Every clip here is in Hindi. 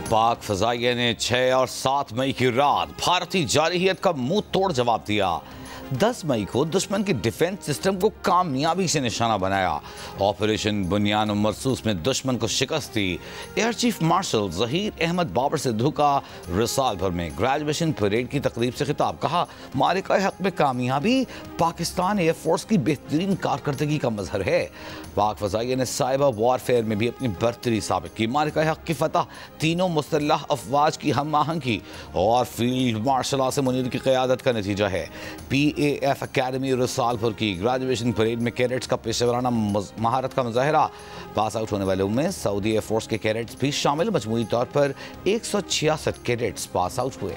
पाक फजाइया ने 6 और 7 मई की रात भारतीय जारहियत का मुंह तोड़ जवाब दिया। 10 मई को दुश्मन के डिफेंस सिस्टम को कामयाबी से निशाना बनाया। ऑपरेशन बुनियान और मरसूस में दुश्मन को शिकस्त दी। Air chief marshal Zaheer Ahmed Babar Sidhu का रिसाल भर में ग्रेजुएशन परेड की तकरीब से खिताब। कहा, मारिका हक में कामयाबी पाकिस्तान एयरफोर्स की बेहतरीन कारकर्दगी का मजहर है। पाक फजाइया ने साइबर वॉरफेयर में भी अपनी बर्तरी साबित की। मारिका हक की फतह तीनों मुसल्लह अफवाज की हम आहंगी और फील्ड मार्शल आसिम मुनीर की क़यादत का नतीजा है। PAF अकेडमी रसालपुर की ग्रेजुएशन परेड में कैडेट्स का पेशेवराना महारत का मुजाहरा। पास आउट होने वालों में सऊदी एयरफोर्स के कैडेट्स भी शामिल। मजमूई तौर पर 166 कैडेट्स पास आउट हुए।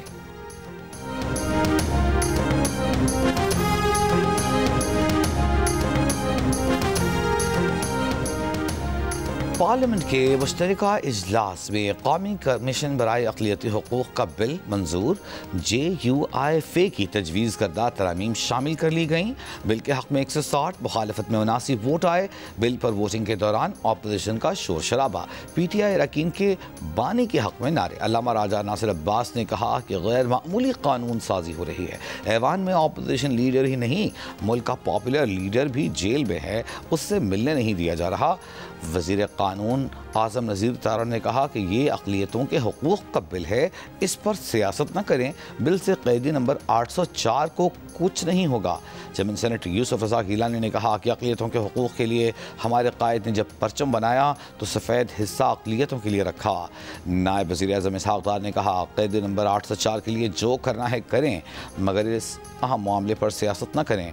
पार्लियामेंट के मुश्तरका इजलास में कौमी कमीशन बराए अक़लियती हुकूक़ का बिल मंजूर। JUIFA की तजवीज़ करदा तरामीम शामिल कर ली गईं। बिल के हक़ में 160, मुखालफत में 79 वोट आए। बिल पर वोटिंग के दौरान अपोजिशन का शोर शराबा। PTI अरकान के बानी के हक़ में नारे। अल्लामा राजा नासिर अब्बास ने कहा कि गैर मामूली कानून साजी हो रही है। ऐवान में अपोजिशन लीडर ही नहीं, मुल्क का पॉपुलर लीडर भी जेल में है, उससे मिलने नहीं दिया जा रहा। वज़ीर कानून आज़म नज़ीर तारा ने कहा कि ये अक़लियतों के हुकूक़ का बिल है, इस पर सियासत न करें। बिल से कैदी नंबर 804 को कुछ नहीं होगा। चेयरमैन सेनेटर यूसुफ रज़ा गिलानी ने कहा कि अक़लियतों के हुकूक़ के लिए हमारे कायद ने जब परचम बनाया तो सफ़ेद हिस्सा अक़लियतों के लिए रखा। नायब वज़ीर आज़म इसहाक़ डार ने कहा, कैदी नंबर 804 के लिए जो करना है करें, मगर इस अहम मामले पर सियासत न करें।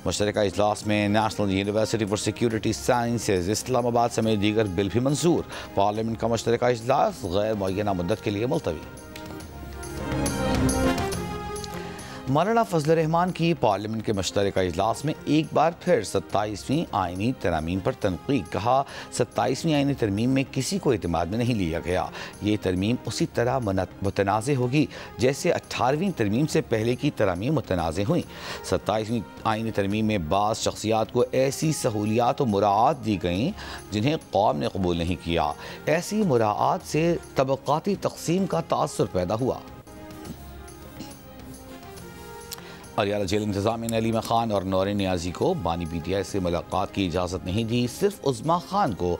मुश्तरका इजलास में national university for security sciences Islamabad समेत दीगर बिल भी मंजूर। पार्लियामेंट का मुश्तरका इजलास गैर मुअय्यना मुद्दत के लिए मुलतवी। मौलाना फजल रहमान की पार्लियामेंट के मुश्तरका इजलास में एक बार फिर 27वीं आइनी तरमीम पर तनकीद। कहा, 27वीं आइनी तरमीम में किसी को एतमाद में नहीं लिया गया। ये तरमीम उसी तरह मुतनाज़ होगी जैसे 18वीं तरमीम से पहले की तरमीम मुतनाज़ हुई। 27वीं आइनी तरमीम में बाज़ शख्सियात को ऐसी सहूलियात और मुराआत दी गईं जिन्हें कौम ने कबूल नहीं किया। ऐसी मुराआत से तबक़ाती तक़सीम का तासुर पैदा हुआ। अडियाला जेल इंतज़ामिया ने अलीमा खान और नौरीन नियाज़ी को बानी PTI से मुलाकात की इजाज़त नहीं दी। सिर्फ उज़्मा खान को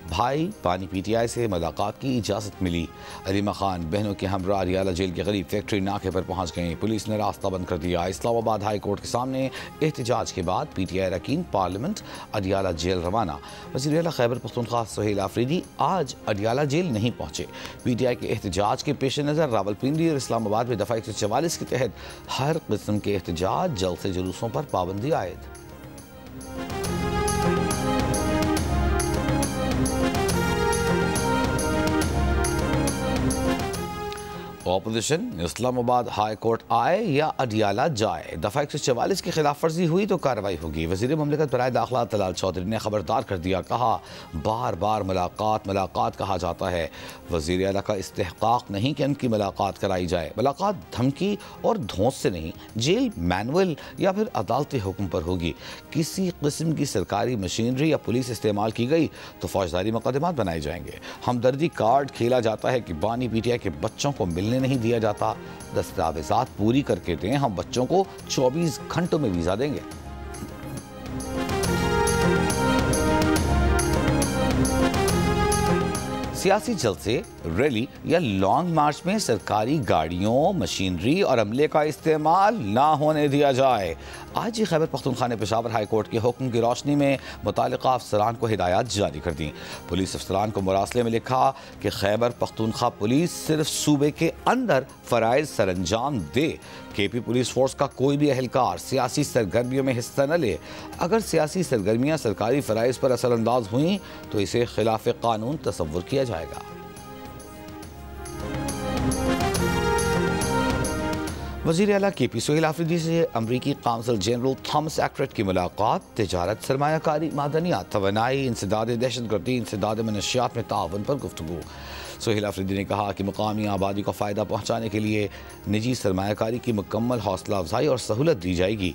भाई बानी PTI से मुलाकात की इजाज़त मिली। अलीमा खान बहनों के हमरा अडियाला जेल के करीब फैक्ट्री नाके पर पहुँच गई। पुलिस ने रास्ता बंद कर दिया। इस्लामाबाद हाई कोर्ट के सामने एहतजाज के बाद PTI अरकान पार्लियामेंट अडियाला जेल रवाना। वज़ीर आला खैबर पख्तूनख्वा सुहेल आफरीदी आज अडियाला जेल नहीं पहुँचे। PTI के एहतजाज के पेश नज़र रावलपिंडी और इस्लामाबाद में दफ़ा 144 के तहत हर किस्म के एहतजाज जलसे जुलूसों पर पाबंदी आयद। ऑपोजिशन इस्लामाबाद हाई कोर्ट आए या अडियाला जाए, दफ़ा 144 की खिलाफ वर्जी हुई तो कार्रवाई होगी। वज़ीर ममलिकत बराए दाखिला तलाल चौधरी ने खबरदार कर दिया। कहा, बार बार मुलाकात कहा जाता है। वज़ीर आला का इस्तेहकाक नहीं कि उनकी मुलाकात कराई जाए। मुलाकात धमकी और धौंस से नहीं, जेल मैनुअल या फिर अदालती हुक्म पर होगी। किसी किस्म की सरकारी मशीनरी या पुलिस इस्तेमाल की गई तो फौजदारी मुकदमात बनाए जाएंगे। हमदर्दी कार्ड खेला जाता है कि बानी PTI के बच्चों को मिलने नहीं दिया जाता। दस्तावेजात पूरी करके दें, हम बच्चों को 24 घंटों में वीजा देंगे। सियासी जलसे, रैली या लॉन्ग मार्च में सरकारी गाड़ियों, मशीनरी और अमले का इस्तेमाल ना होने दिया जाए। आज ही खैबर पख्तूनख्वा ने पेशावर हाई कोर्ट के हुक्म की रोशनी में मुतालिका अफसरान को हिदायत जारी कर दी। पुलिस अफसरान को मुरासले में लिखा कि खैबर पख्तूनख्वा पुलिस सिर्फ सूबे के अंदर फ़राइज़ सरअंजाम दे। KP पुलिस फोर्स का कोई भी अहलकार सियासी सरगर्मियों में हिस्सा न ले। अगर सियासी सरगर्मियाँ सरकारी फ़राइज़ पर असरअंदाज हुई तो इसे खिलाफ कानून तस्वुर किया जाएगा। वज़ीर आला KP सुहेल आफरीदी से अमरीकी काउंसिल जनरल थॉमस एक्रेट की मुलाकात। तिजारत, सरमायाकारी, मादनियात, तवानाई, इंसदाद दहशतगर्दी, इंसदाद मनशियात में ताउन पर गुफ्तगू। सुहेल आफरीदी ने कहा कि मुकामी आबादी को फ़ायदा पहुँचाने के लिए निजी सरमायाकारी की मुकम्मल हौसला अफजाई और सहूलत दी जाएगी।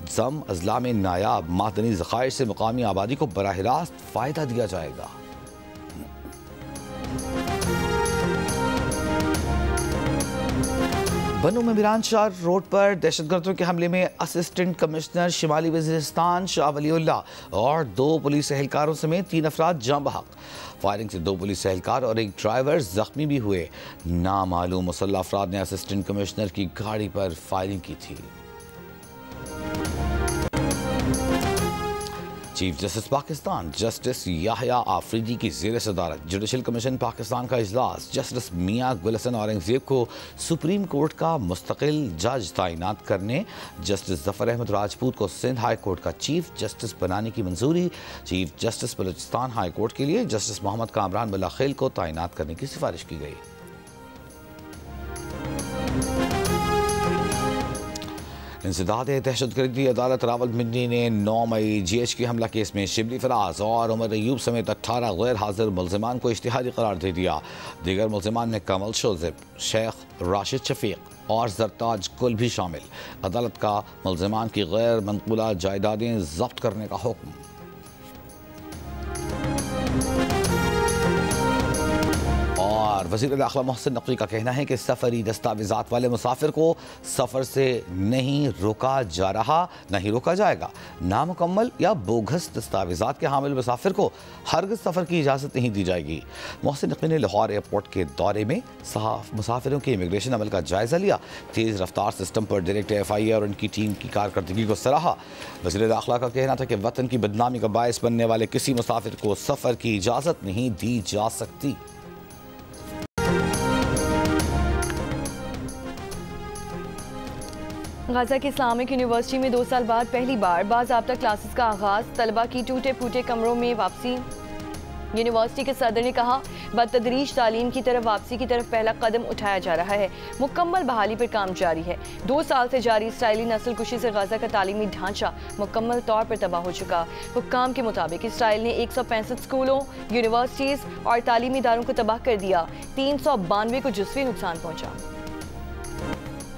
जम अजला में नायाब मादनी ज़खायर से मुकामी आबादी को बराह रास्त फ़ायदा दिया जाएगा। बनू में मिरानशाह रोड पर दहशतगर्दों के हमले में असिस्टेंट कमिश्नर शिमाली वज़ीरिस्तान शाह वलीउल्लाह और 2 पुलिस एहलकारों समेत 3 अफराद जाँ बहक। फायरिंग से 2 पुलिस एहलकार और एक ड्राइवर जख्मी भी हुए। नामालूम मुसल्लह अफराद ने असिस्टेंट कमिश्नर की गाड़ी पर फायरिंग की थी। Chief justice Pakistan justice Yahya Afridi की ज़ेर सदारत जुडिशल कमीशन पाकिस्तान का इजलास। जस्टिस मियां गुलहसन औरंगजेब को सुप्रीम कोर्ट का मुस्तकिल जज तैनात करने, जस्टिस जफर अहमद राजपूत को सिंध हाई कोर्ट का चीफ जस्टिस बनाने की मंजूरी, chief justice Balochistan high court के लिए जस्टिस मोहम्मद कामरान बल्लाखेल को तैनात करने की सिफारिश की गई। इंसदाद दहशतगर्दी अदालत रावलपिंडी ने 9 मई GHK हमला केस में शिबली फराज और उमर अयूब समेत 18 गैर हाजिर मुल्ज़िमान को इश्तिहारी करार दे दिया। दीगर मुल्ज़िमान में कमल शोज़िब, शेख राशिद शफीक और जरताज कुल भी शामिल। अदालत का मुल्ज़िमान की गैर मनकूला जायदादें जब्त करने का हुक्म। और वज़ीर दाखिला मोहसिन नकवी का कहना है कि सफरी दस्तावेज़ात वाले मुसाफिर को सफ़र से नहीं रोका जा रहा, नहीं रोका जाएगा। नामुकम्मल या बोगस दस्तावेज़ात के हामिल मुसाफिर को हरगिज़ सफ़र की इजाज़त नहीं दी जाएगी। मोहसिन नकवी ने लाहौर एयरपोर्ट के दौरे में मुसाफिरों के इमिग्रेशन अमल का जायज़ा लिया। तेज़ रफ्तार सिस्टम पर डायरेक्टर FIA और उनकी टीम की कारकर्दगी को सराहा। वज़ीर दाखिला का कहना था कि वतन की बदनामी का बायस बनने वाले किसी मुसाफिर को सफ़र की इजाज़त नहीं दी जा सकती। गाज़ा की इस्लामिक यूनिवर्सिटी में 2 साल बाद पहली बार बाज़ाब्ता क्लासेस का आगाज़, तलबा की टूटे फूटे कमरों में वापसी। यूनिवर्सिटी के सदर ने कहा, बतदरीज तालीम की तरफ वापसी की तरफ पहला कदम उठाया जा रहा है। मुकम्मल बहाली पर काम जारी है। 2 साल से जारी इसराइली नस्ल कुशी से गाज़ा का तालीमी ढांचा मुकम्मल तौर पर तबाह हो चुका। हुक्काम के मुताबिक इसराइल ने 165 स्कूलों, यूनिवर्सिटीज़ और तालीमी इदारों को तबाह कर दिया। 392 को जुज़वी नुकसान पहुँचा।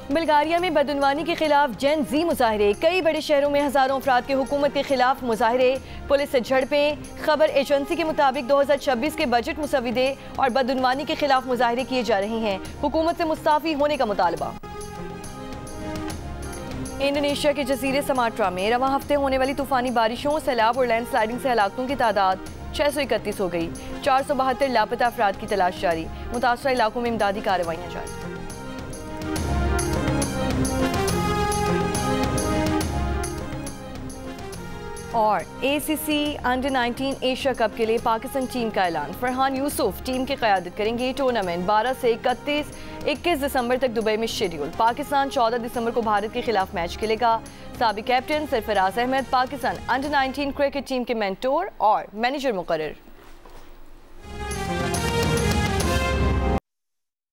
बुल्गारिया में बदउनवानी के खिलाफ जेन जी मुजाहरे। कई बड़े शहरों में हजारों अफराद के हुकूमत के खिलाफ मुजाहरे, पुलिस से झड़पें। खबर एजेंसी के मुताबिक 2026 के बजट मुसविदे और बदउनवानी के खिलाफ मुजाहरे किए जा रहे हैं। हुकूमत से मुस्ताफी होने का मुतालबा। इंडोनेशिया के जजीरे समाट्रा में रवां हफ्ते होने वाली तूफानी बारिशों, सैलाब और लैंडस्लाइडिंग से हलाकतों की तादाद 631 हो गई। 472 लापता अफराद की तलाश जारी। मुतासरा इलाकों में इमदादी कार्रवाइयाँ जारी। और ACC अंडर-19 एशिया कप के लिए पाकिस्तान टीम का ऐलान। फरहान यूसुफ टीम की क़यादत करेंगे। टूर्नामेंट 12 से 21 दिसंबर तक दुबई में शेड्यूल। पाकिस्तान 14 दिसंबर को भारत के खिलाफ मैच खेलेगा। साबिक captain Sarfaraz Ahmed Pakistan under nineteen cricket team के मेंटोर और मैनेजर मुकर्रर।